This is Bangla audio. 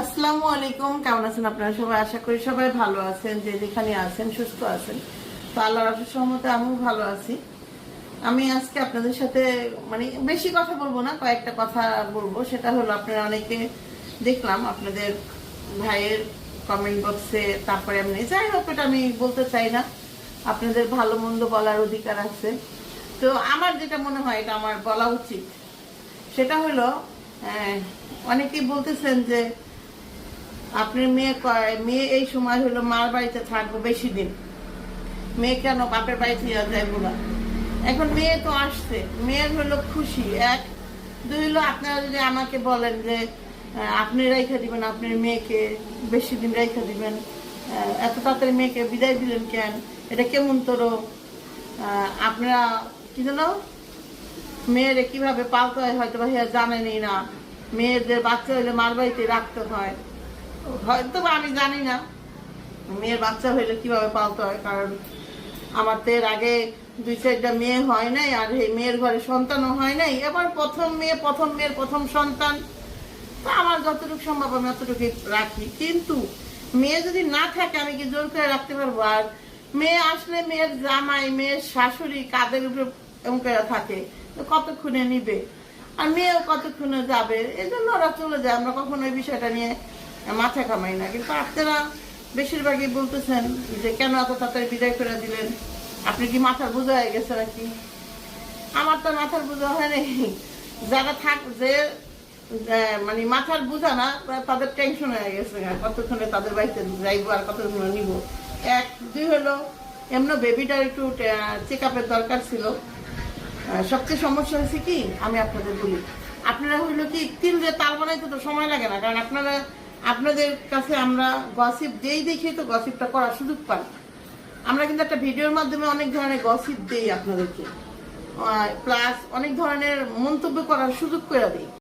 আসসালামু আলাইকুম, কেমন আছেন আপনারা সবাই? আশা করি সবাই ভালো আছেন, যে যেখানে আছেন সুস্থ আছেন। তো আল্লাহর অশেষ রহমতে আমিও ভালো আছি। আমি আজকে আপনাদের সাথে বেশি কথা বলবো না, কয়েকটা কথা বলবো। সেটা হলো, আপনারা অনেকে দেখলাম আপনাদের ভাইয়ের কমেন্ট বক্সে, তারপরে এমনি যাই হোক, এটা আমি বলতে চাই না, আপনাদের ভালো মন্দ বলার অধিকার আছে। তো আমার যেটা মনে হয় এটা আমার বলা উচিত, সেটা হলো অনেকেই বলতেছেন যে আপনার মেয়ে এই সময় হলো মার বাড়িতে থাকবো বেশি দিন, মেয়ে কেন বাপের বাড়িতে যাইবো না। এখন মেয়ে তো আসছে, মেয়ের হলো খুশি। এক দুই হলো, আপনারা যদি আমাকে বলেন যে আপনি রেখে দিবেন আপনার মেয়েকে, বেশি দিন রেখে দিবেন, এত তাড়াতাড়ি মেয়েকে বিদায় দিলেন কেন, এটা কেমন তোর? আপনারা কি জানো, মেয়েরে কিভাবে পালতে হয় হয়তো ভাইয়া জানেনই না। মেয়েদের বাচ্চা হইলে মার বাড়িতে রাখতে হয়, হয়তো আমি জানি না মেয়ের বাচ্চা হইলে কিভাবে পালতে হয়। কারণ আমার তো এর আগে 2-4টা মেয়ে হয় নাই, আর এই মেয়ের ঘরে সন্তানও হয় নাই। এবার প্রথম মেয়ের প্রথম সন্তান। তো আমার যতটুকু সম্ভব আমি অতটুকু রাখি। কিন্তু মেয়ে যদি না থাকে আমি কি জোর করে রাখতে পারবো? আর মেয়ে আসলে মেয়ের জামাই, মেয়ের শাশুড়ি কাদের উপরে এমন করে থাকে, তো কতক্ষণে নিবে, আর মেয়েও কতক্ষণে যাবে। এই জন্য ওরা চলে যায়, আমরা কখনো এই বিষয়টা নিয়ে মাথা কামাই না। কিন্তু আপনারা বেশিরভাগই বলতেছেন যে কেন এত তাড়াতাড়ি বিদায় করে দিলেন, আপনি কি মাথার বোঝা হয়ে গেছে নাকি? আমার তো মাথার বোঝা হয় নাই। যারা যে মাথার বোঝা না, তাদের টেনশন হয়ে গেছে কতক্ষণে তাদের বাড়িতে যাইবো আর কতক্ষণে নিব। এক দুই হলো, এমন বেবিটার একটু চেক আপের দরকার ছিল। সবচেয়ে সমস্যা হয়েছে কি, আমি আপনাদের বলি, আপনারা হইলো কি তিল দিয়ে তাল বানাইতে তো সময় লাগে না। কারণ আপনাদের কাছে আমরা গসিপ যেই দেখি তো গসিপটা করার সুযোগ পাই। আমরা কিন্তু একটা ভিডিওর মাধ্যমে অনেক ধরনের গসিপ দেই আপনাদেরকে, প্লাস অনেক ধরনের মন্তব্য করার সুযোগ করে দিই।